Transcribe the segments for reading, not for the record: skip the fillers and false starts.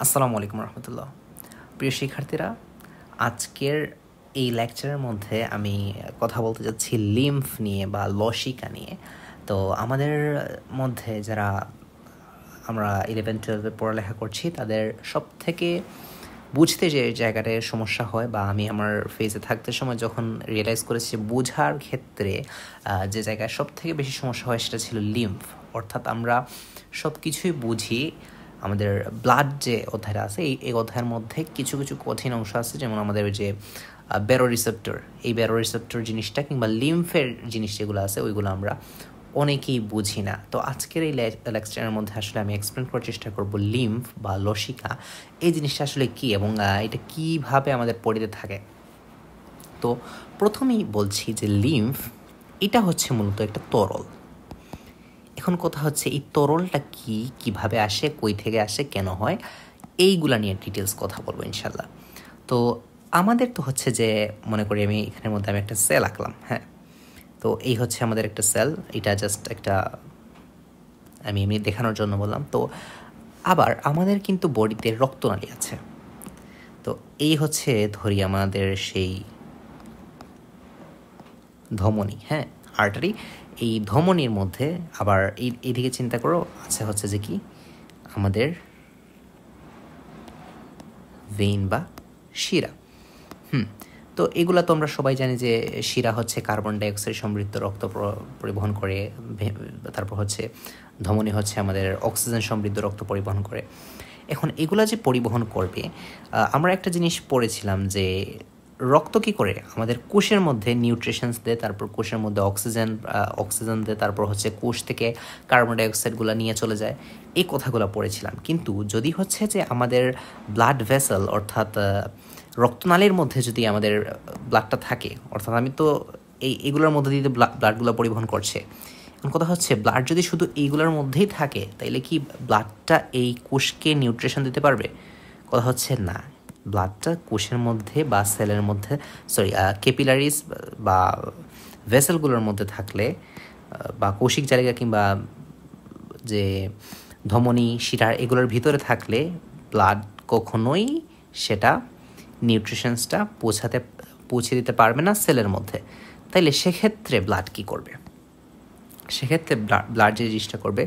আসসালামু আলাইকুম রহমতুল্লাহ। প্রিয় শিক্ষার্থীরা, আজকের এই লেকচারের মধ্যে আমি কথা বলতে যাচ্ছি লিম্ফ নিয়ে বা লসিকা নিয়ে। তো আমাদের মধ্যে যারা আমরা 11-12 পড়ালেখা করছি তাদের সব থেকে বুঝতে যে জায়গাটায় সমস্যা হয় বা আমি আমার ফেজে থাকতে সময় যখন রিয়েলাইজ করেছি বোঝার ক্ষেত্রে যে জায়গায় সব থেকে বেশি সমস্যা হয় সেটা ছিল লিম্ফ। অর্থাৎ আমরা সব কিছুই বুঝি, আমাদের ব্লাড যে অধ্যায়টা আছে এই অধ্যায়ের মধ্যে কিছু কিছু কঠিন অংশ আছে, যেমন আমাদের যে ব্যারো রিসেপ্টর, এই ব্যারো রিসেপ্টর জিনিসটা কিংবা লিম্ফের জিনিস যেগুলো আছে ওইগুলো আমরা অনেকেই বুঝি না। তো আজকের এই লেকচারের মধ্যে আসলে আমি এক্সপ্লেন করার চেষ্টা করব লিম্ফ বা লসিকা এই জিনিসটা আসলে কী এবং এটা কীভাবে আমাদের বডিতে থাকে। তো প্রথমেই বলছি যে লিম্ফ এটা হচ্ছে মূলত একটা তরল। এখন কথা হচ্ছে এই তরলটা কি, কিভাবে আসে, কই থেকে আসে, কেন হয়, এইগুলা নিয়ে ডিটেলস কথা বলবো ইনশাল্লাহ। তো আমাদের তো হচ্ছে যে মনে করি আমি এখানের মধ্যে আমি একটা সেল আঁকলাম, হ্যাঁ। তো এই হচ্ছে আমাদের একটা সেল, এটা জাস্ট একটা আমি এমনি দেখানোর জন্য বললাম। তো আবার আমাদের কিন্তু বডিতে রক্তনালী আছে। তো এই হচ্ছে ধরি আমাদের সেই ধমনী, হ্যাঁ, আর্টারি। এই ধমনীর মধ্যে আবার এইদিকে চিন্তা করো আছে হচ্ছে যে কি আমাদের ভেইন বা শিরা। তো এগুলা তো আমরা সবাই জানি যে শিরা হচ্ছে কার্বন ডাইঅক্সাইড সমৃদ্ধ রক্ত পরিবহন করে, তারপর হচ্ছে ধমনী হচ্ছে আমাদের অক্সিজেন সমৃদ্ধ রক্ত পরিবহন করে। এখন এগুলা যে পরিবহন করবে, আমরা একটা জিনিস পড়েছিলাম যে রক্ত কী করে আমাদের কোষের মধ্যে নিউট্রিশনস দেয়, তারপর কোষের মধ্যে অক্সিজেন দেয়, তারপর হচ্ছে কোষ থেকে কার্বন ডাইঅক্সাইডগুলো নিয়ে চলে যায়। এই কথাগুলো পড়েছিলাম। কিন্তু যদি হচ্ছে যে আমাদের ব্লাড ভেসেল অর্থাৎ রক্তনালীর মধ্যে যদি আমাদের ব্লাডটা থাকে, অর্থাৎ আমি তো এইগুলোর মধ্যে দিয়ে ব্লাডগুলো পরিবহন করছে। এখন কথা হচ্ছে ব্লাড যদি শুধু এইগুলোর মধ্যেই থাকে তাইলে কি ব্লাডটা এই কোষকে নিউট্রিশন দিতে পারবে? কথা হচ্ছে না। ব্লাডটা কোষের মধ্যে বা সেলের মধ্যে ক্যাপিলারিস বা ভেসেলগুলোর মধ্যে থাকলে বা কৌশিক জালিকা কিংবা যে ধমনী শিরা এগুলোর ভিতরে থাকলে ব্লাড কখনোই সেটা নিউট্রিশনসটা পৌঁছে দিতে পারবে না সেলের মধ্যে। তাইলে সেক্ষেত্রে ব্লাড কী করবে? সেক্ষেত্রে ব্লাড যে জিনিসটা করবে,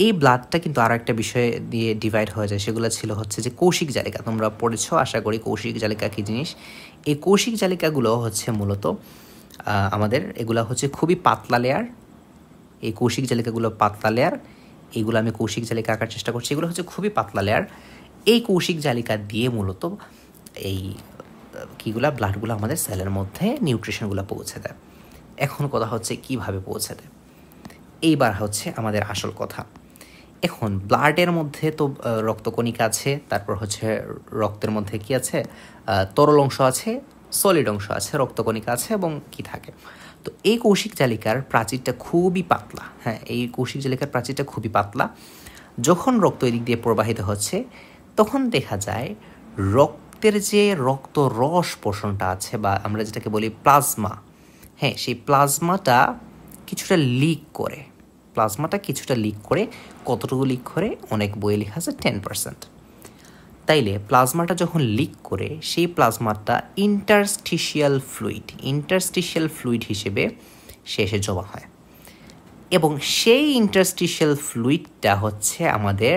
এই ব্লাডটা কিন্তু আরও একটা বিষয়ে দিয়ে ডিভাইড হয়ে যায়। সেগুলো ছিল হচ্ছে যে কৌশিক জালিকা। তোমরা পড়েছো আশা করি কৌশিক জালিকা কী জিনিস। এই কৌশিক জালিকাগুলো হচ্ছে মূলত আমাদের এগুলো হচ্ছে খুবই পাতলা লেয়ার। এই কৌশিক জালিকাগুলো পাতলা লেয়ার, এইগুলো আমি কৌশিক জালিকা আঁকার চেষ্টা করছি। এগুলো হচ্ছে খুবই পাতলা লেয়ার। এই কৌশিক জালিকা দিয়ে মূলত এই ব্লাডগুলো আমাদের সেলের মধ্যে নিউট্রিশনগুলো পৌঁছে দেয়। এখন কথা হচ্ছে কিভাবে পৌঁছে দেয়, এইবার হচ্ছে আমাদের আসল কথা। এখন ব্লাডের মধ্যে তো রক্তকণিকা আছে, তারপর হচ্ছে রক্তের মধ্যে কি আছে, তরল অংশ আছে, সলিড অংশ আছে, রক্তকণিকা আছে এবং কি থাকে। তো এই কৌশিক জালিকার প্রাচীরটা খুবই পাতলা, হ্যাঁ, এই কৌশিক জালিকার প্রাচীরটা খুবই পাতলা। যখন রক্ত এদিক দিয়ে প্রবাহিত হচ্ছে তখন দেখা যায় রক্তের যে রক্ত রস পোষণটা আছে বা আমরা যেটাকে বলি প্লাজমা, হ্যাঁ, সেই প্লাজমাটা কিছুটা লিক করে। কতটুকু লিক করে? অনেক বইয়ে লেখা আছে 10%। তাইলে প্লাজমাটা যখন লিক করে সেই প্লাজমাটা ইন্টারস্টিশিয়াল ফ্লুইড হিসেবে সে এসে জমা হয় এবং সেই ইন্টারস্টিশিয়াল ফ্লুইডটা হচ্ছে আমাদের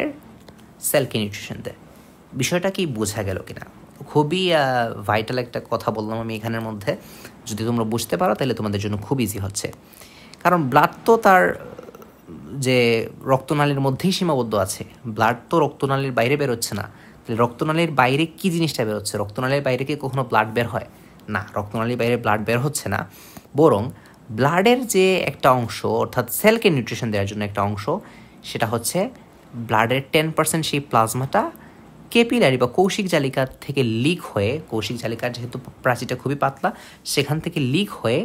সেলকে নিউট্রিশন দেয়। বিষয়টা কি বোঝা গেল কিনা? খুবই ভাইটাল একটা কথা বললাম আমি এখানের মধ্যে। যদি তোমরা বুঝতে পারো তাহলে তোমাদের জন্য খুব ইজি হচ্ছে। কারণ ব্লাড তো তার যে রক্তনালীর মধ্যেই সীমাবদ্ধ আছে। ব্লাড তো রক্তনালীর বাইরে বেরোচ্ছে না। তাহলে রক্তনালীর বাইরে কি জিনিসটা বেরোচ্ছে? রক্তনালীর বাইরে কি কখনো ব্লাড বের হয়? না, রক্তনালীর বাইরে ব্লাড বের হচ্ছে না। বরং ব্লাডের যে একটা অংশ অর্থাৎ সেলকে নিউট্রিশন দেওয়ার জন্য একটা অংশ, সেটা হচ্ছে ব্লাডের 10% সেই প্লাজমাটা ক্যাপিলারি বা কৌশিক জালিকা থেকে লিক হয়ে, কৌশিক জালিকার যেহেতু প্রাচীরটা খুবই পাতলা, সেখান থেকে লিক হয়ে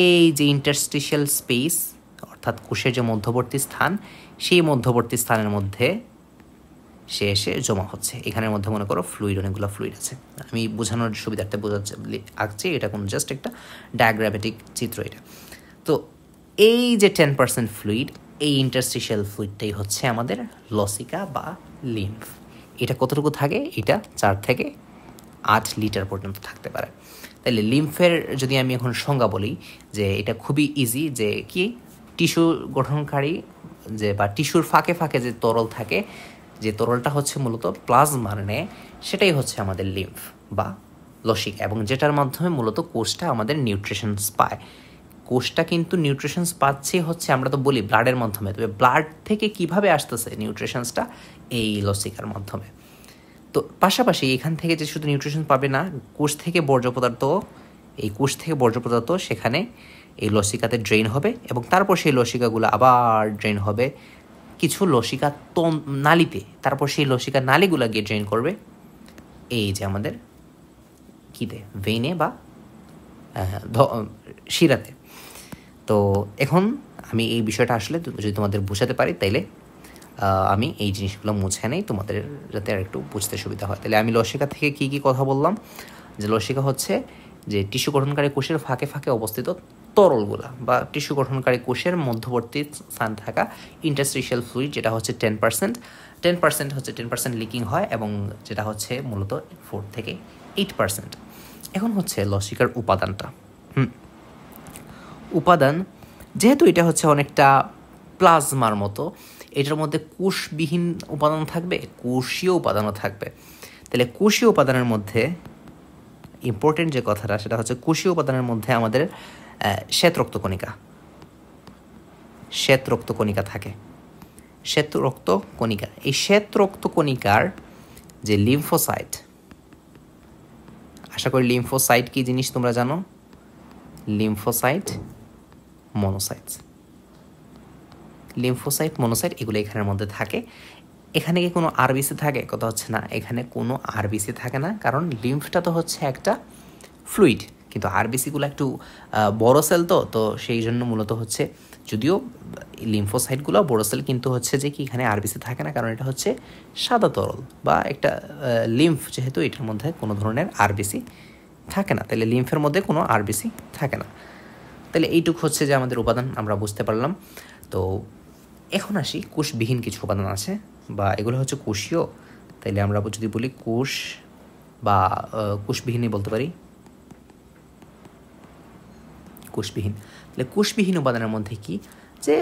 এই যে ইন্টারস্টিশিয়াল স্পেস অর্থাৎ কোষের যে মধ্যবর্তী স্থান, সেই মধ্যবর্তী স্থানের মধ্যে সে এসে জমা হচ্ছে। এখানের মধ্যে মনে করো অনেকগুলো ফ্লুইড আছে। আমি বোঝানোর সুবিধার্থে আঁকছি, এটা কোনো জাস্ট একটা ডায়াগ্রামেটিক চিত্র এটা। তো এই যে 10% ফ্লুইড, এই ইন্টারস্টিশিয়াল ফ্লুইডটাই হচ্ছে আমাদের লসিকা বা লিম্ফ। এটা কতটুকু থাকে? এটা 4 থেকে 8 লিটার পর্যন্ত থাকতে পারে। তাহলে লিম্ফের যদি আমি এখন সংজ্ঞা বলি যে এটা খুবই ইজি, যে কি টিস্যু গঠনকারী যে বা টিস্যুর ফাঁকে ফাঁকে যে তরল থাকে, যে তরলটা হচ্ছে মূলত প্লাজমার নেয়, সেটাই হচ্ছে আমাদের লিম্ফ বা লসিকা, এবং যেটার মাধ্যমে মূলত কোষটা আমাদের নিউট্রিশনস পায়। কোষটা কিন্তু নিউট্রিশনস পাচ্ছে হচ্ছে, আমরা তো বলি ব্লাডের মাধ্যমে, তবে ব্লাড থেকে কিভাবে আসতেছে নিউট্রিশনসটা? এই লসিকার মাধ্যমে। তো পাশাপাশি এখান থেকে যে শুধু নিউট্রিশন পাবে না, কোষ থেকে বর্জ্য পদার্থ, এই কোষ থেকে বর্জ্য পদার্থ সেখানে এই লসিকাতে ড্রেন হবে, এবং তারপর সেই লসিকাগুলো আবার ড্রেন হবে কিছু লসিকা নালীতে, তারপর সেই লসিকা নালীগুলো গিয়ে ড্রেন করবে এই যে আমাদের কিতে, ভেইনে বা শিরাতে। তো এখন আমি এই বিষয়টা আসলে যদি তোমাদের বোঝাতে পারি, তাইলে আমি এই জিনিসগুলো মুছে নেই তোমাদের, যাতে আর একটু বুঝতে সুবিধা হয়। তাহলে আমি লসিকা থেকে কী কী কথা বললাম, যে লসিকা হচ্ছে যে টিস্যু গঠনকারী কোষের ফাঁকে ফাঁকে অবস্থিত তরলগুলা, বা টিস্যু গঠনকারী কোষের মধ্যবর্তী স্থান থাকা ইন্টারস্টিশিয়াল ফ্লুইড, যেটা হচ্ছে 10% হচ্ছে 10% লিকিং হয়, এবং যেটা হচ্ছে মূলত 4 থেকে 8%। এখন হচ্ছে লসিকার উপাদানটা। উপাদান, যেহেতু এটা হচ্ছে অনেকটা প্লাজমার মতো, এটার মধ্যে কোষবিহীন উপাদান থাকবে, কোষীয় উপাদানও থাকবে। তাহলে কোষীয় উপাদানের মধ্যে ইম্পর্টেন্ট যে কথাটা, সেটা হচ্ছে কোষীয় উপাদানের মধ্যে আমাদের শ্বেত রক্তকণিকা থাকে। শ্বেত রক্তকণিকা, এই শ্বেত রক্তকণিকার যে লিম্ফোসাইট, আশা করি লিম্ফোসাইট কি জিনিস তোমরা জানো? লিম্ফোসাইট, মনোসাইট এগুলো এখানের মধ্যে থাকে। এখানে কি কোনো আরবিসি থাকে? কথা হচ্ছে না, এখানে কোনো আরবিসি থাকে না, কারণ লিম্ফটা তো হচ্ছে একটা ফ্লুইড, কিন্তু আরবিসিগুলো একটু বড় সেল, তো সেই জন্য মূলত হচ্ছে, যদিও লিম্ফোসাইটগুলো বড় সেল, কিন্তু হচ্ছে যে কি এখানে আরবিসি থাকে না, কারণ এটা হচ্ছে সাদা তরল বা একটা লিম্ফ, যেহেতু এটার মধ্যে কোনো ধরনের আরবিসি থাকে না, তাহলে লিম্ফের মধ্যে কোনো আরবিসি থাকে না। তাহলে এইটুকু হচ্ছে যে আমাদের উপাদান আমরা বুঝতে পারলাম। তো এখন আসি, কোষবিহীন কিছু উপাদান আছে, বা এগুলো হচ্ছে কোষীয়। তাইলে আমরা যদি বলি কোষ বা কোষবিহীনই বলতে পারি, কোষবিহীন। তাহলে কোষবিহীন উপাদানের মধ্যে কি, যে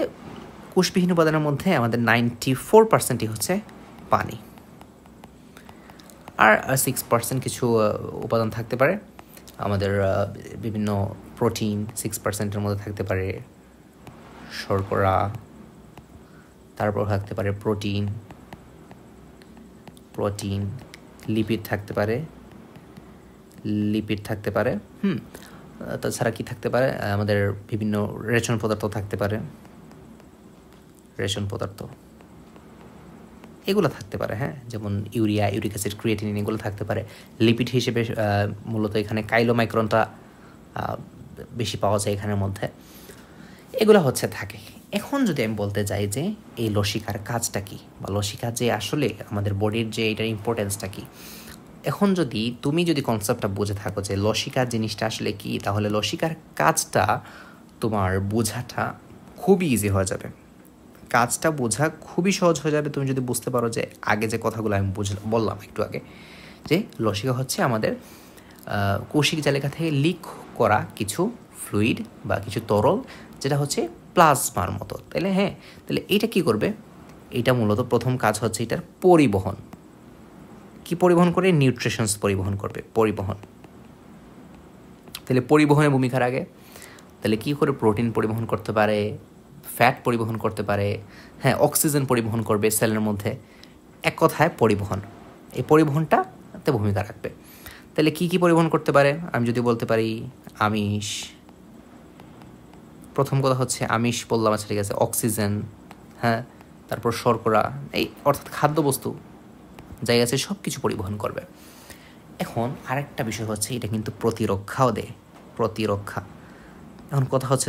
কোষবিহীন উপাদানের মধ্যে আমাদের 94%ই হচ্ছে পানি, আর 6% কিছু উপাদান থাকতে পারে আমাদের, বিভিন্ন প্রোটিন 6%-এর মধ্যে থাকতে পারে, শর্করা, তারপর থাকতে পারে প্রোটিন, লিপিড থাকতে পারে, তাছাড়া কি থাকতে পারে, আমাদের বিভিন্ন রেশন পদার্থ থাকতে পারে, এগুলো থাকতে পারে, হ্যাঁ, যেমন ইউরিয়া, ইউরিক অ্যাসিড, ক্রিয়েটিনিন, এগুলো থাকতে পারে। লিপিড হিসেবে মূলত এখানে কাইলোমাইক্রনটা বেশি পাওয়া যায় এখানের মধ্যে, এগুলো হচ্ছে থাকে। এখন যদি আমি বলতে চাই যে এই লসিকার কাজটা কি, বা লসিকা যে আসলে আমাদের বডির যে এটার ইম্পর্টেন্সটা কি, এখন তুমি যদি কনসেপ্টটা বুঝে থাকো যে লসিকা জিনিসটা আসলে কি, তাহলে লসিকার কাজটা তোমার বোঝাটা খুবই ইজি হয়ে যাবে, কাজটা বোঝা খুবই সহজ হয়ে যাবে, তুমি যদি বুঝতে পারো যে আগে যে কথাগুলো আমি বললাম একটু আগে, যে লসিকা হচ্ছে আমাদের কৌশিক জালিকা থেকে লিক করা কিছু ফ্লুইড বা কিছু তরল, যেটা হচ্ছে প্লাজমার মতো। তাহলে তাহলে এইটা কি করবে? এটা মূলত প্রথম কাজ হচ্ছে এটার পরিবহন। কি পরিবহন করে? নিউট্রিশনস পরিবহন করবে, তাহলে পরিবহনের ভূমিকা রাখে। তাহলে কি করে? প্রোটিন পরিবহন করতে পারে, ফ্যাট পরিবহন করতে পারে, অক্সিজেন পরিবহন করবে সেলের মধ্যে, এক কথায় পরিবহন। এই পরিবহনটাতে ভূমিকা রাখবে। তাহলে কি কি পরিবহন করতে পারে? আমি যদি বলতে পারি আমিষ, প্রথম কথা হচ্ছে আমিষ বললাম, আচ্ছা ঠিক আছে, অক্সিজেন, তারপর শর্করা, এই অর্থাৎ খাদ্যবস্তু যাই আছে সব কিছু পরিবহন করবে। এখন আরেকটা বিষয় হচ্ছে, এটা কিন্তু প্রতিরক্ষাও দেয়, প্রতিরক্ষা। এখন কথা হচ্ছে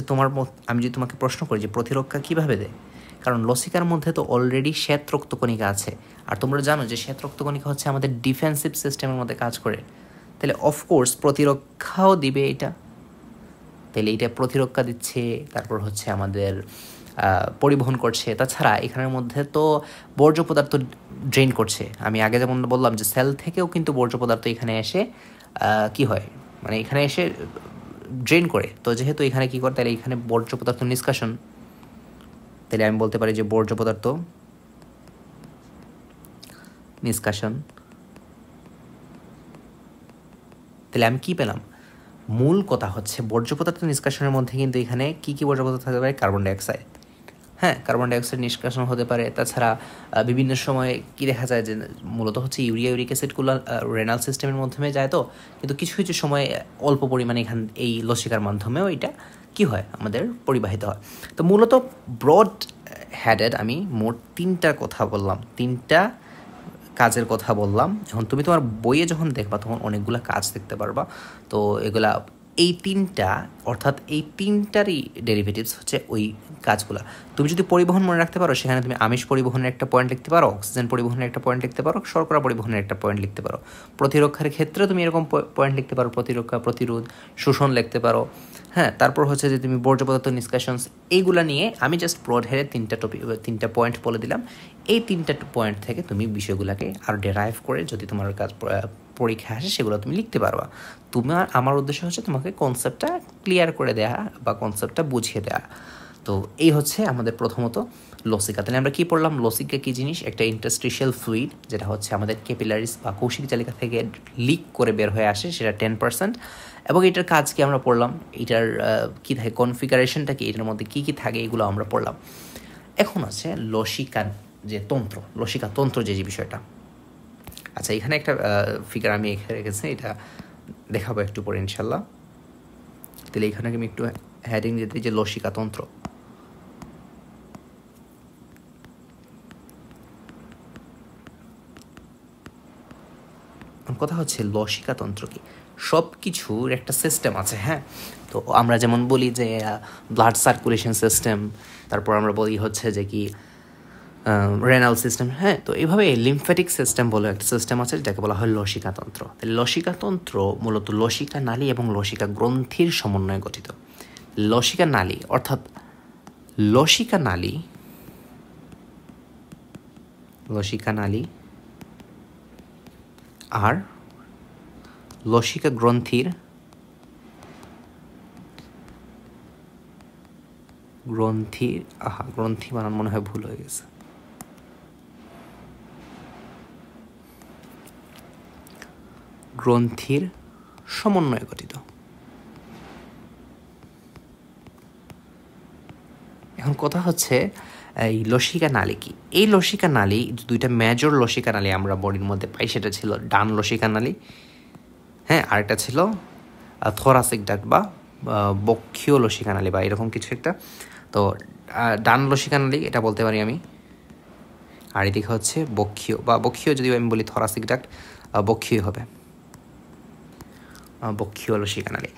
আমি যদি তোমাকে প্রশ্ন করি যে প্রতিরক্ষা কিভাবে দেয়, কারণ লসিকার মধ্যে তো অলরেডি শ্বেত রক্তকণিকা আছে, আর তোমরা জানো যে শ্বেত রক্তকণিকা হচ্ছে আমাদের ডিফেন্সিভ সিস্টেমের মধ্যে কাজ করে, তাহলে অফকোর্স প্রতিরক্ষাও দিবে এটা। তাহলে এইটা প্রতিরক্ষা দিচ্ছে, তারপর হচ্ছে আমাদের পরিবহন করছে। তাছাড়া এখানের মধ্যে তো বর্জ্য পদার্থ ড্রেন করছে। আমি আগে যেমন বললাম যে সেল থেকেও কিন্তু বর্জ্য পদার্থ এখানে এসে কি হয়, মানে এখানে এসে ড্রেন করে। তো যেহেতু এখানে কী করে, তাহলে এখানে বর্জ্য পদার্থ নিষ্কাশন, তাহলে আমি বলতে পারি যে বর্জ্য পদার্থ নিষ্কাশন। তাহলে আমি কি পেলাম? মূল কথা হচ্ছে বর্জ্য পদার্থ নিষ্কাশনের মধ্যে কিন্তু এখানে কী কী বর্জ্য পদার্থ থাকতে পারে? কার্বন ডাইঅক্সাইড, হ্যাঁ, কার্বন ডাইঅক্সাইড নিষ্কাশন হতে পারে। তাছাড়া বিভিন্ন সময় কি দেখা যায় যে মূলত হচ্ছে ইউরিয়া ইউরিক অ্যাসিডগুলো রেনাল সিস্টেমের মাধ্যমে যায়, তো কিন্তু কিছু কিছু সময় অল্প পরিমাণে এই লসিকার মাধ্যমেও এটা কি হয়, আমাদের পরিবাহিত হয়। তো মূলত ব্রড হ্যাডেড আমি মোট 3টা কথা বললাম, 3টা কাজের কথা বললাম। এখন তুমি তোমার বইয়ে যখন দেখবা তখন অনেকগুলো কাজ দেখতে পারবা। তো এগুলা এই 3টা, অর্থাৎ এই 3টারই ডেরিভেটিভস হচ্ছে ওই কাজগুলো। তুমি যদি পরিবহন মনে রাখতে পারো, সেখানে তুমি আমিষ পরিবহনের একটা পয়েন্ট লিখতে পারো, অক্সিজেন পরিবহনের একটা পয়েন্ট লিখতে পারো, শর্করা পরিবহনের একটা পয়েন্ট লিখতে পারো। প্রতিরক্ষার ক্ষেত্রে তুমি এরকম পয়েন্ট লিখতে পারো, প্রতিরক্ষা, প্রতিরোধ, শোষণ লিখতে পারো। হ্যাঁ, তারপর হচ্ছে যে তুমি বর্জ্য পদার্থ নিষ্কাশনস, এইগুলো নিয়ে আমি জাস্ট ব্রড হেডে 3টা পয়েন্ট বলে দিলাম। এই 3টা পয়েন্ট থেকে তুমি বিষয়গুলোকে আরও ডেরাইভ করে যদি তোমার কাজ পরীক্ষা আসে সেগুলো তুমি লিখতে পারবা। আমার উদ্দেশ্য হচ্ছে তোমাকে কনসেপ্টটা ক্লিয়ার করে দেওয়া বা কনসেপ্টটা বুঝিয়ে দেওয়া। তো এই হচ্ছে আমাদের প্রথমত লসিকা। তাহলে আমরা কী পড়লাম? লসিকা কী জিনিস? একটা ইন্টারস্টিশিয়াল ফ্লুইড, যেটা হচ্ছে আমাদের ক্যাপিলারিস বা কৌশিক জালিকা থেকে লিক করে বের হয়ে আসে, সেটা 10%। এবং এটার কাজ কি আমরা পড়লাম, এটার কী থাকে, কনফিগারেশনটা কি, এটার মধ্যে কী কী থাকে, এগুলো আমরা পড়লাম। এখন আছে লসিকা যে তন্ত্র, লসিকা তন্ত্র যে বিষয়টা। আচ্ছা, এখানে একটা ফিগার আমি এখানে রেখেছি, এটা দেখাবো একটু পরে ইনশাল্লাহ। তাহলে এখানে আমি একটু হেডিং দিতে, যে লসিকা তন্ত্র। কথা হচ্ছে লসিকা তন্ত্র কি? সব কিছুর একটা সিস্টেম আছে, হ্যাঁ। তো আমরা যেমন বলি যে ব্লাড সার্কুলেশন সিস্টেম, তারপর আমরা বলি হচ্ছে যে কি রেনাল সিস্টেম, হ্যাঁ। তো এইভাবে লিম্ফ্যাটিক সিস্টেম বলে একটা সিস্টেম আছে, যেটাকে বলা হয় লসিকা তন্ত্র। লসিকা তন্ত্র মূলত লসিকা নালী এবং লসিকা গ্রন্থির সমন্বয়ে গঠিত। লসিকা নালী অর্থাৎ লসিকা নালী, লসিকা নালী আর লসিকা গ্রন্থির গ্রন্থি বানান মনে হয় ভুল হয়ে গেছে, গ্রন্থির সমন্বয়ে গঠিত। এখন কথা হচ্ছে এই লসিকা নালী কি? এই লসিকা নালী, 2টা মেজর লসিকা নালী আমরা বডির মধ্যে পাই, সেটা ছিল ডান লসিকা নালী, হ্যাঁ, আরেকটা ছিল থোরাসিক ডাক্ট বা বক্ষীয় লসিকা নালী বা এরকম কিছু একটা। তো ডান লসিকা নালী এটা বলতে পারি আমি, আর এদিকে হচ্ছে বক্ষীয়, বা বক্ষীয় যদি আমি বলি থোরাসিক ডাক্ট, বক্ষীয় হবে, বক্ষীয় লসিকা নালী।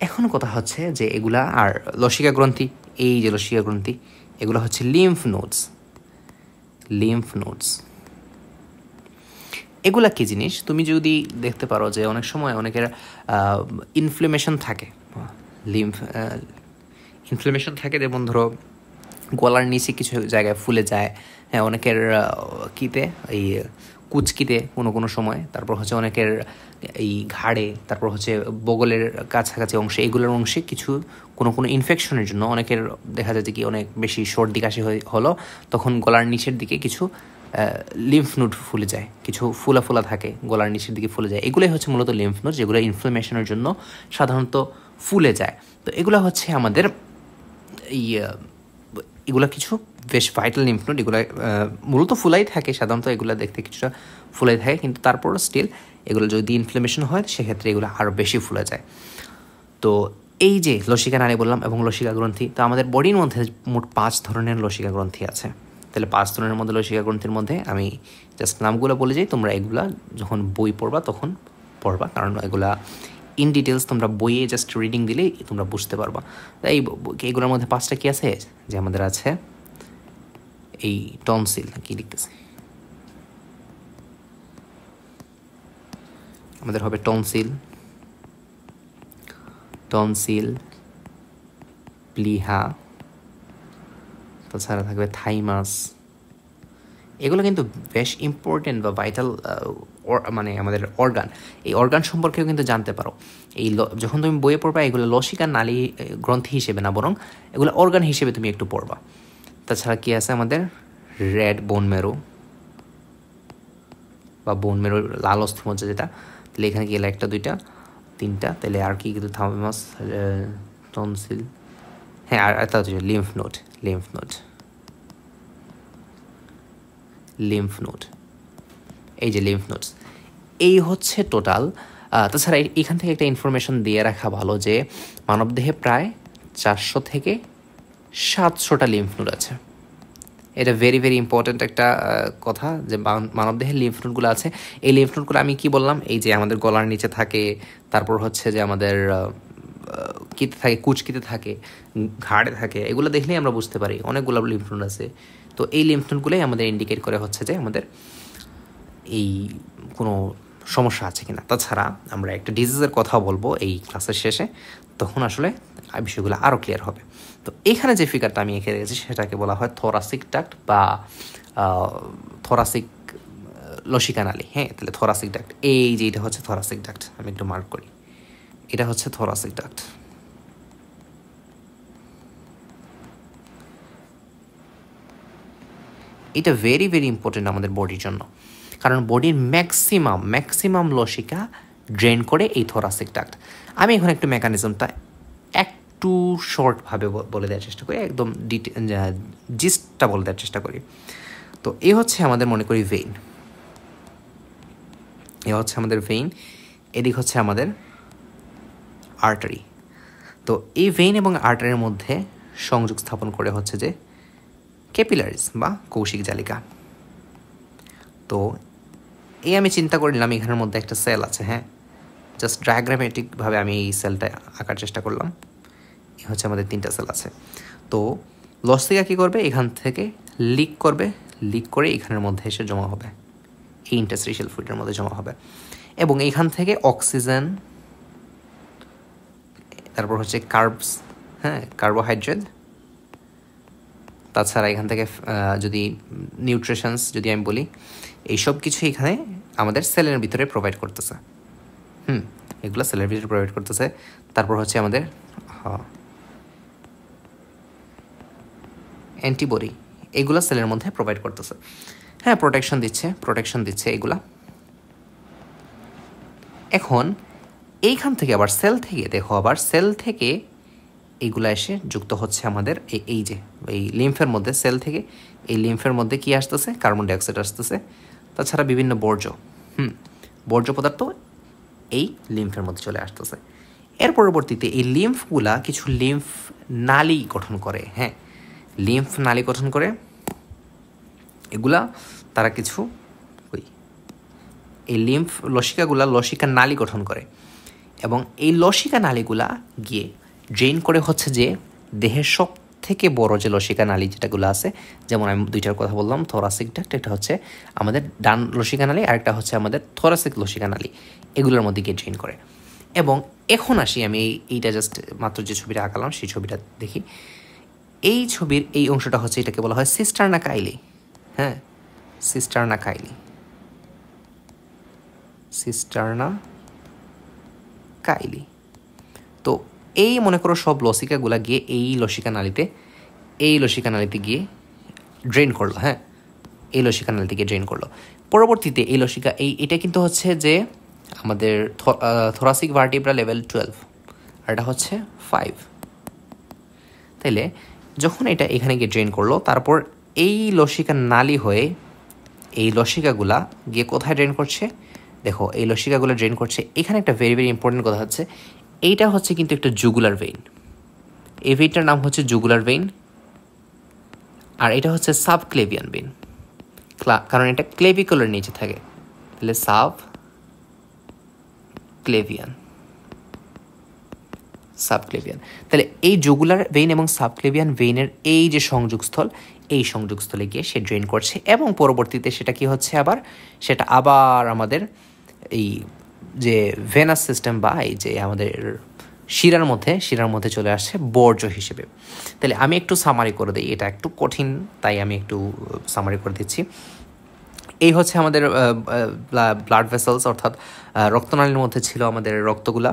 এখন কথা হচ্ছে যে এগুলা, আর লসিকা গ্রন্থি, এই যে লসিকা গ্রন্থি, এগুলো হচ্ছে লিম্ফ নোডস। এগুলা কী জিনিস? তুমি যদি দেখতে পারো যে অনেক সময় অনেকের ইনফ্লেমেশন থাকে, ইনফ্লেমেশন থাকে, যেমন ধরো গলার নিচে কিছু জায়গায় ফুলে যায়, হ্যাঁ, অনেকের কিতে এই কুচকিতে কোনো সময়, তারপর হচ্ছে অনেকের এই ঘাড়ে, তারপর হচ্ছে বগলের কাছাকাছি অংশে, এগুলোর অংশে কিছু কোনো ইনফেকশনের জন্য অনেকের দেখা যায় যে কি অনেক বেশি সর্দি কাশি হলো, তখন গলার নিচের দিকে কিছু লিম্ফ নোড ফুলে যায়, কিছু ফুলা থাকে গলার নিচের দিকে ফুলে যায়। এগুলোই হচ্ছে মূলত লিম্ফ নোড, যেগুলো ইনফ্লামেশনের জন্য সাধারণত ফুলে যায়। তো এগুলো হচ্ছে আমাদের এগুলো কিছু বেশ ভাইটাল লিম্ফ নোড। এগুলো মূলত ফুলাই থাকে সাধারণত, এগুলো দেখতে কিছুটা ফুলাই থাকে, কিন্তু তারপরও স্টিল এগুলো যদি ইনফ্লামেশন হয় সেক্ষেত্রে এগুলো আরও বেশি ফুলে যায়। তো এই যে লসিকা নালী বললাম এবং লসিকা গ্রন্থি, তো আমাদের বডির মধ্যে মোট 5 ধরনের লসিকা গ্রন্থি আছে। তাহলে 5 ধরনের মধ্যে লসিকা গ্রন্থির মধ্যে আমি জাস্ট নামগুলো বলে যাই, তোমরা এগুলা যখন বই পড়বা তখন পড়বা, কারণ এগুলা ইন ডিটেলস তোমরা বইয়ে জাস্ট রিডিং দিলেই তোমরা বুঝতে পারবা। তাই এইগুলোর মধ্যে 5টা কি আছে, যে আমাদের আছে এই টনসিল, কি লিখতেছে, আমাদের হবে টনসিল, প্লিহা, তাছাড়া থাকবে থাইমাস। এগুলো কিন্তু বেশ ইম্পর্টেন্ট বা ভাইটাল মানে আমাদের অর্গান। এই অর্গান সম্পর্কেও কিন্তু জানতে পারো। যখন তুমি বইয়ে পড়বা এগুলো লসিকা নালী গ্রন্থি হিসেবে না, বরং এগুলো অর্গান হিসেবে তুমি একটু পড়বা। তাছাড়া কি আছে আমাদের রেড বোন মেরু বা বোন মেরু, লাল অস্থিমজ্জা যেটা। তাহলে এখানে কি এলো 1 2 3 তাহলে আর কি কিন্তু থাইমাস, টনসিল, হ্যাঁ আর লিম্ফ নোড, এই যে লিম্ফ নোডস, এই হচ্ছে টোটাল। তাছাড়া এখান থেকে একটা ইনফরমেশন দিয়ে রাখা ভালো যে মানবদেহে প্রায় 400 থেকে 700টা লিম্ফ নোড আছে। এটা ভেরি ভেরি ইম্পর্ট্যান্ট একটা কথা যে মানবদেহের লিম্ফ নোডগুলো আছে। এই লিম্ফ নোডগুলো আমি কি বললাম, এই যে আমাদের গলার নিচে থাকে, তারপর হচ্ছে যে আমাদের কিতে থাকে, কুচকিতে থাকে, ঘাড়ে থাকে। এগুলো দেখলেই আমরা বুঝতে পারি অনেকগুলো লিম্ফ নোড আছে। তো এই লিম্ফ নোডগুলোই আমাদের ইন্ডিকেট করে হচ্ছে যে আমাদের এই কোনো সমস্যা আছে কিনা। তাছাড়া আমরা একটা ডিজিজের কথা বলবো এই ক্লাসের শেষে, তখন আসলে বিষয়গুলো আরও ক্লিয়ার হবে। তো এখানে যে ফিগারটা আমি এঁকে রেখেছি সেটাকে বলা হয় থোরাসিক ডাক্ট বা থোরাসিক লসিকা নালী। হ্যাঁ, তাহলে থোরাসিক ডাক্ট, এই যে এটা হচ্ছে থোরাসিক ডাক্ট, আমি একটু মার্ক করি, এটা হচ্ছে থোরাসিক ডাক্ট। এটা ভেরি ভেরি ইম্পর্টেন্ট আমাদের বডির জন্য, কারণ বডির ম্যাক্সিমাম লসিকা ড্রেন করে এই থোরাসিক ডাক্ট। আমি এখন একটু মেকানিজমটা একটু শর্টভাবে বলে দেওয়ার চেষ্টা করি, একদম জিস্টটা বলে দেওয়ার চেষ্টা করি। তো এই হচ্ছে আমাদের মনে করি ভেইন, এদিক হচ্ছে আমাদের আর্টারি। তো এই ভেইন এবং আর্টারির মধ্যে সংযোগ স্থাপন করে হচ্ছে যে ক্যাপিলারিজ বা কৌশিক জালিকা। তো এই আমি চিন্তা করে নিলাম এখানের মধ্যে একটা সেল আছে। হ্যাঁ, জাস্ট ডায়াগ্রামেটিকভাবে আমি এই সেলটা আঁকার চেষ্টা করলাম। এই হচ্ছে আমাদের 3টা সেল আছে। তো লসিকা কী করবে, এখান থেকে লিক করে এখানের মধ্যে এসে জমা হবে, এই ইন্টারস্টিশিয়াল ফ্লুইডের মধ্যে জমা হবে, এবং এইখান থেকে অক্সিজেন, তারপর হচ্ছে কার্বস, হ্যাঁ কার্বোহাইড্রেট, তাছাড়া এখান থেকে যদি নিউট্রিশনস যদি আমি বলি, এইসব কিছু এখানে আমাদের সেলের ভিতরে প্রোভাইড করতেছে। এগুলো সেলের ভিতরে প্রোভাইড করতেছে। তারপর হচ্ছে আমাদের অ্যান্টিবডি, এগুলো সেলের মধ্যে প্রোভাইড করতেছে। হ্যাঁ, প্রোটেকশন দিচ্ছে এগুলা। এখন এইখান থেকে আবার সেল থেকে এইগুলো এসে যুক্ত হচ্ছে আমাদের এই যে এই লিম্ফের মধ্যে, সেল থেকে এই লিম্ফের মধ্যে কি আসতেছে, কার্বন ডাইঅক্সাইড আসতেছে, তাছাড়া বিভিন্ন বর্জ্য পদার্থ এই লিম্ফের মধ্যে চলে আসতেছে। এর পরবর্তীতে এই লিম্ফগুলা কিছু লিম্ফ নালী গঠন করে। হ্যাঁ, লিম্ফ নালী গঠন করে, এগুলা তারা কিছু এই লিম্ফ লসিকা নালী গঠন করে, এবং এই লসিকা নালীগুলা গিয়ে ড্রেন করে হচ্ছে যে দেহের সব থেকে বড় যে লসিকা নালী যেটাগুলো আছে, যেমন আমি 2টার কথা বললাম, থোরাসিক ডাক্ট, এটা হচ্ছে আমাদের ডান লসিকা নালী, আরেকটা হচ্ছে আমাদের থোরাসিক লসিকা নালী, এগুলোর মধ্যে গিয়ে ড্রেন করে। এবং এখন আসি আমি এইটা জাস্ট মাত্র যে ছবিটা আঁকালাম সেই ছবিটা দেখি। এই ছবির এই অংশটা হচ্ছে, এটাকে বলা হয় সিস্টার্না কাইলি। হ্যাঁ, সিস্টার্না কাইলি। তো এই মনে করো সব লসিকাগুলা গিয়ে এই লসিকা নালীতে গিয়ে ড্রেন করলো। হ্যাঁ, এই লসিকা নালীতে গিয়ে ড্রেন করলো। পরবর্তীতে এই লসিকা এটা কিন্তু হচ্ছে যে আমাদের থোরাসিক ভার্টিব্রা লেভেল 12, আর এটা হচ্ছে 5। তাইলে যখন এটা এখানে গিয়ে ড্রেন করলো, তারপর এই লসিকা নালী হয়ে এই লসিকাগুলা গিয়ে কোথায় ড্রেন করছে, দেখো এই লসিকাগুলো ড্রেন করছে এখানে। একটা ভেরি ভেরি ইম্পর্টেন্ট কথা হচ্ছে, এইটা হচ্ছে কিন্তু একটা জুগুলার ভেইন। এই ভেইনটার নাম হচ্ছে জুগুলার ভেইন, আর এটা হচ্ছে সাবক্লেভিয়ান ভেইন, কারণ এটা ক্লেভিকুলার নিচে থাকে। তাহলে সাবক্লেভিয়ান। তাহলে এই জুগুলার ভেইন এবং সাবক্লেভিয়ান ভেইনের এই যে সংযোগস্থল, এই সংযোগস্থলে গিয়ে সে ড্রেন করছে, এবং পরবর্তীতে সেটা কি হচ্ছে, সেটা আবার আমাদের এই যে ভেনাস সিস্টেম বা এই যে আমাদের শিরার মধ্যে চলে আসছে বর্জ্য হিসেবে। তাহলে আমি একটু সামারি করে দিই, এটা একটু কঠিন তাই আমি একটু সামারি করে দিচ্ছি। এই হচ্ছে আমাদের ব্লাড ভেসেলস, অর্থাৎ রক্তনালীর মধ্যে ছিল আমাদের রক্তগুলা।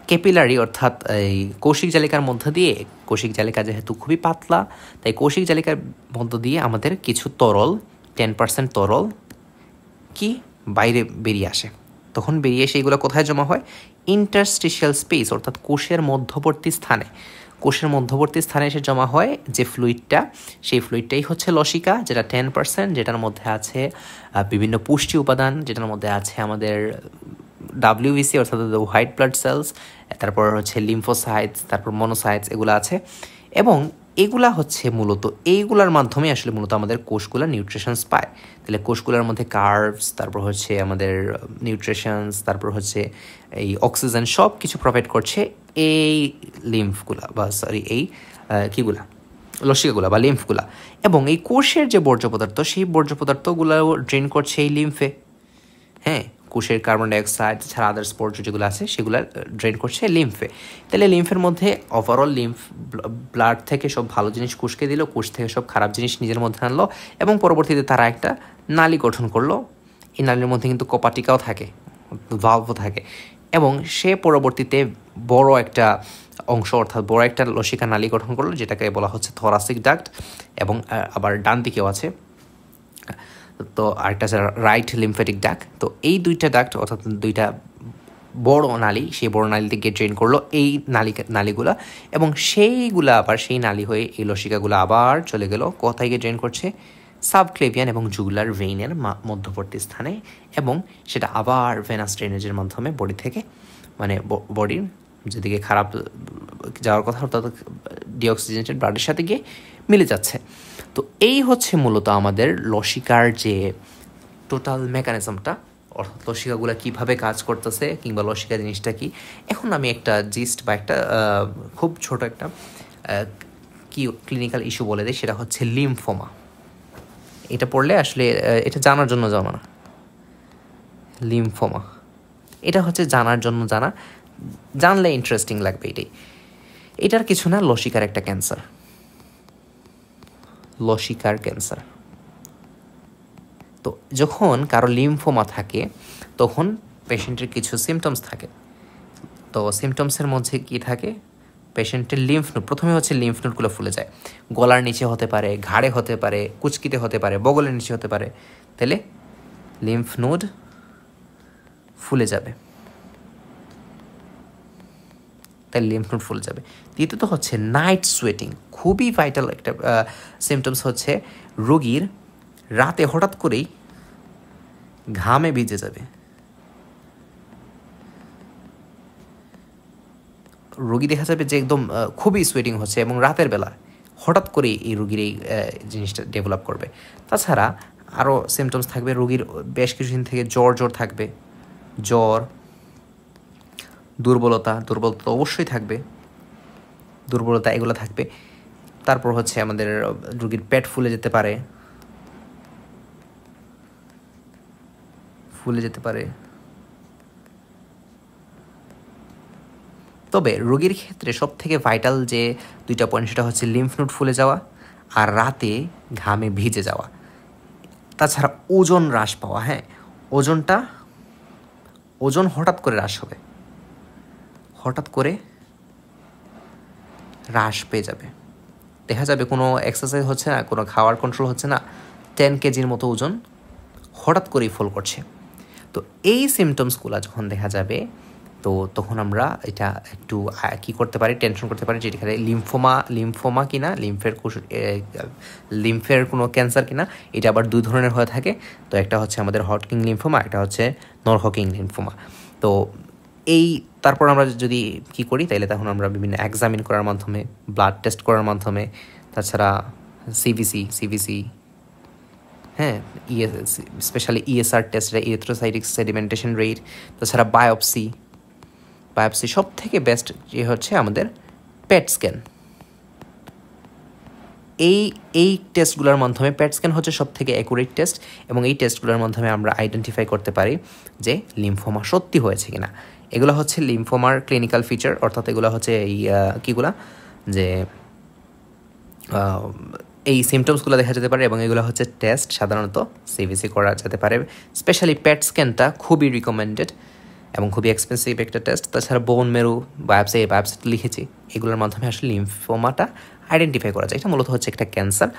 ক্যাপিলারি অর্থাৎ এই কৌশিক জালিকার মধ্য দিয়ে, কৌশিক জালিকা যেহেতু খুবই পাতলা তাই কৌশিক জালিকার মধ্য দিয়ে আমাদের কিছু তরল 10% তরল কি বাইরে বেরিয়ে আসে। তখন বেরিয়ে এসে এগুলো কোথায় জমা হয়? ইন্টারস্টিশিয়াল স্পেস অর্থাৎ কোষের মধ্যবর্তী স্থানে। কোষের মধ্যবর্তী স্থানে এসে জমা হয় যে ফ্লুইডটা, সেই ফ্লুইডটাই হচ্ছে লসিকা, যেটা 10%, যেটার মধ্যে আছে বিভিন্ন পুষ্টি উপাদান, যেটার মধ্যে আছে আমাদের WBC অর্থাৎ হোয়াইট ব্লাড সেলস, তারপর হচ্ছে লিম্ফোসাইটস, তারপর মনোসাইটস, এগুলো আছে। এবং এগুলা হচ্ছে মূলত এইগুলার মাধ্যমে আসলে মূলত আমাদের কোষগুলা নিউট্রিশনস পায়। তাহলে কোষগুলোর মধ্যে কার্বস, তারপর হচ্ছে আমাদের নিউট্রিশনস, তারপর হচ্ছে এই অক্সিজেন সব কিছু প্রোভাইড করছে এই লিম্ফগুলা বা এই কীগুলা লসিকাগুলা বা লিম্ফগুলা। এবং এই কোষের যে বর্জ্য পদার্থ, সেই বর্জ্য পদার্থগুলোও ড্রেন করছে এই লিম্ফে। হ্যাঁ, কোষের কার্বন ডাইঅক্সাইড ছাড়া আদার্স বর্জ্য যেগুলো আছে সেগুলো ড্রেন করছে লিম্ফে। তাহলে লিম্ফের মধ্যে ওভারঅল লিম্ফ ব্লাড থেকে সব ভালো জিনিস কোষকে দিল, কোষ থেকে সব খারাপ জিনিস নিজের মধ্যে আনলো, এবং পরবর্তীতে তারা একটা নালী গঠন করলো। এই নালীর মধ্যে কিন্তু কপাটিকাও থাকে, ভালভও থাকে, এবং সে পরবর্তীতে বড় একটা অংশ অর্থাৎ বড় একটা লসিকা নালী গঠন করলো, যেটাকে বলা হচ্ছে থোরাসিক ডাক্ট। এবং আবার ডান দিকেও আছে, তো আরেকটা আছে রাইট লিম্ফেটিক ডাক্ট। তো এই দুইটা ডাক্ট অর্থাৎ দুইটা বড় নালী, সেই বড় নালী থেকে ড্রেন করলো এই নালীগুলা, এবং সেইগুলা আবার সেই নালী হয়ে এই লসিকাগুলো আবার চলে গেল কোথায় গিয়ে ড্রেন করছে? সাবক্লেভিয়ান এবং জুগুলার ভেইনের মধ্যবর্তী স্থানে, এবং সেটা আবার ভেনাস ড্রেনেজের মাধ্যমে বডি থেকে, মানে বডির যেদিকে খারাপ যাওয়ার কথা অর্থাৎ ডিঅক্সিজেনেটেড ব্লাডের সাথে গিয়ে মিলে যাচ্ছে। তো এই হচ্ছে মূলত আমাদের লসিকার যে টোটাল মেকানিজমটা, অর্থাৎ লসিকাগুলো কীভাবে কাজ করতেছে কিংবা লসিকা জিনিসটা কি। এখন আমি একটা জিস্ট বা একটা খুব ছোট একটা কি ক্লিনিক্যাল ইস্যু বলে দিই, সেটা হচ্ছে লিম্ফোমা। এটা পড়লে আসলে এটা জানার জন্য জানা, লিম্ফোমা এটা হচ্ছে জানার জন্য জানা, জানলে ইন্টারেস্টিং লাগবে। এটার কিছু না, লসিকার একটা ক্যান্সার, লসিকার ক্যান্সার। তো যখন কারো লিম্ফোমা থাকে তখন পেশেন্টের কিছু সিমটমস থাকে। তো সিমটমসের মধ্যে কি থাকে? পেশেন্টের লিম্ফ নোড, প্রথমে হচ্ছে লিম্ফ নোডগুলো ফুলে যায়, গলার নিচে হতে পারে, ঘাড়ে হতে পারে, কুচকিতে হতে পারে, বগলের নিচে হতে পারে। তাহলে লিম্ফ নোড ফুলে যাবে, তাহলে লিম্ফ নোড ফুলে যাবে। দ্বিতীয়ত হচ্ছে নাইট সোয়েটিং, খুবই ভাইটাল একটা সিমটমস হচ্ছে রোগীর রাতে হঠাৎ করেই ঘামে ভিজে যাবে। রোগী দেখা যাবে যে একদম খুবই সোয়েটিং হচ্ছে, এবং রাতের বেলা হঠাৎ করেই এই রোগীর এই জিনিসটা ডেভেলপ করবে। তাছাড়া আরও সিমটমস থাকবে, রোগীর বেশ কিছুদিন থেকে জ্বর থাকবে, জ্বর, দুর্বলতা তো অবশ্যই থাকবে, দুর্বলতা এগুলো থাকবে। তারপর হচ্ছে আমাদের রোগীর পেট ফুলে যেতে পারে, তবে রোগীর ক্ষেত্রে সব থেকে ভাইটাল যে দুইটা পয়েন্ট, সেটা হচ্ছে লিম্ফ নোড ফুলে যাওয়া আর রাতে ঘামে ভিজে যাওয়া। তাছাড়া ওজন হ্রাস পাওয়া। হ্যাঁ, ওজন হঠাৎ করে হ্রাস হবে, হঠাৎ করে হ্রাস পেয়ে যাবে। দেখা যাবে কোনো এক্সারসাইজ হচ্ছে না, কোনো খাওয়ার কন্ট্রোল হচ্ছে না, 10 কেজির মতো ওজন হঠাৎ করেই ফল করছে। তো এই সিমটমসগুলো যখন দেখা যাবে, তো তখন আমরা এটা একটু কী করতে পারি, টেনশন করতে পারি, যেটা লিম্ফোমা কিনা, লিম্ফের কোনো ক্যান্সার কিনা। এটা আবার দুই ধরনের হয়ে থাকে। তো একটা হচ্ছে আমাদের হটকিং লিম্ফোমা, একটা হচ্ছে নন হকিং লিম্ফোমা। তো তারপর আমরা যদি কি করি, তাইলে তখন আমরা বিভিন্ন এক্সামিন করার মাধ্যমে, ব্লাড টেস্ট করার মাধ্যমে, তাছাড়া সিভিসি, হ্যাঁ, specially ESR test, erythrocytic sedimentation rate, তাছাড়া বায়োপসি সব থেকে বেস্ট যে হচ্ছে আমাদের পেট স্ক্যান। এই টেস্টগুলোর মাধ্যমে, পেট স্ক্যান হচ্ছে সব থেকে অ্যাকুরেট টেস্ট, এবং এই টেস্টগুলোর মাধ্যমে আমরা আইডেন্টিফাই করতে পারি যে লিম্ফোমা সত্যি হয়েছে কিনা। এগুলো হচ্ছে লিম্ফোমার ক্লিনিক্যাল ফিচার, অর্থাৎ এগুলো হচ্ছে এই কীগুলা যে এই সিমটমসগুলো দেখা যেতে পারে, এবং এগুলো হচ্ছে টেস্ট সাধারণত সিভিসি করা যেতে পারে। স্পেশালি প্যাট স্ক্যানটা খুবই রিকমেন্ডেড এবং খুবই এক্সপেন্সিভ একটা টেস্ট। তাছাড়া বোন মেরু বায়োপসি, এই বায়োপসি লিখেছি, এগুলোর মাধ্যমে আসলে লিম্ফোমাটা আইডেন্টিফাই করা যায়। এটা মূলত হচ্ছে একটা ক্যান্সার,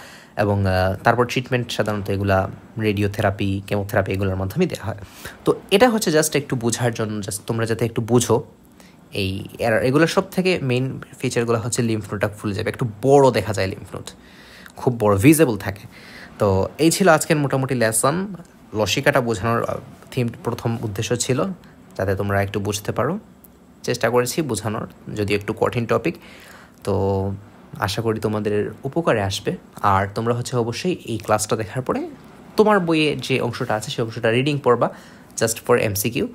এবং তারপর ট্রিটমেন্ট সাধারণত এগুলা রেডিওথেরাপি, কেমোথেরাপি এগুলোর মাধ্যমে দেওয়া হয়। তো এটা হচ্ছে জাস্ট একটু বোঝার জন্য, জাস্ট তোমরা যাতে একটু বুঝো এই এগুলোর সব থেকে মেইন ফিচারগুলো হচ্ছে লিম্ফ নোডটা ফুলে যাবে, একটু বড় দেখা যায় লিম্ফ নোড, খুব বড় ভিজেবল থাকে। তো এই ছিল আজকের মোটামুটি লেসন। লসিকাটা বোঝানোর প্রথম উদ্দেশ্য ছিল যাতে তোমরা একটু বুঝতে পারো, চেষ্টা করেছি বোঝানোর, যদিও একটু কঠিন টপিক। তো আশা করি তোমাদের উপকারে আসবে। আর তোমরা হচ্ছে অবশ্যই এই ক্লাসটা দেখার পরে তোমার বইয়ে যে অংশটা আছে সেই অংশটা রিডিং পড়বা, জাস্ট ফর এমসিকিউ,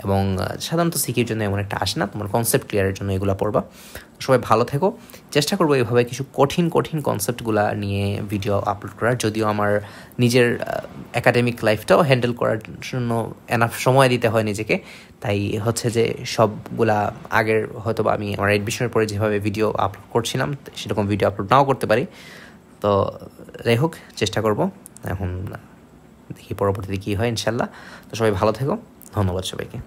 এবং সাধারণত সিকিউর জন্য এমন একটা আসে না, তোমার কনসেপ্ট ক্লিয়ারের জন্য এগুলো পড়বা। সবাই ভালো থেকো। চেষ্টা করবো এইভাবে কিছু কঠিন কঠিন কনসেপ্টগুলো নিয়ে ভিডিও আপলোড করার, যদিও আমার নিজের একাডেমিক লাইফটাও হ্যান্ডেল করার জন্য এনাফ সময় দিতে হয় নিজেকে, তাই হচ্ছে যে সবগুলা আগের হয়তো বা আমি আমার এডমিশনের পরে যেভাবে ভিডিও আপলোড করছিলাম সেরকম ভিডিও আপলোড নাও করতে পারি। তো যাই হোক, চেষ্টা করব। এখন দেখি পরবর্তীতে কী হয় ইনশাল্লাহ। তো সবাই ভালো থেকো, ধন্যবাদ সবাইকে।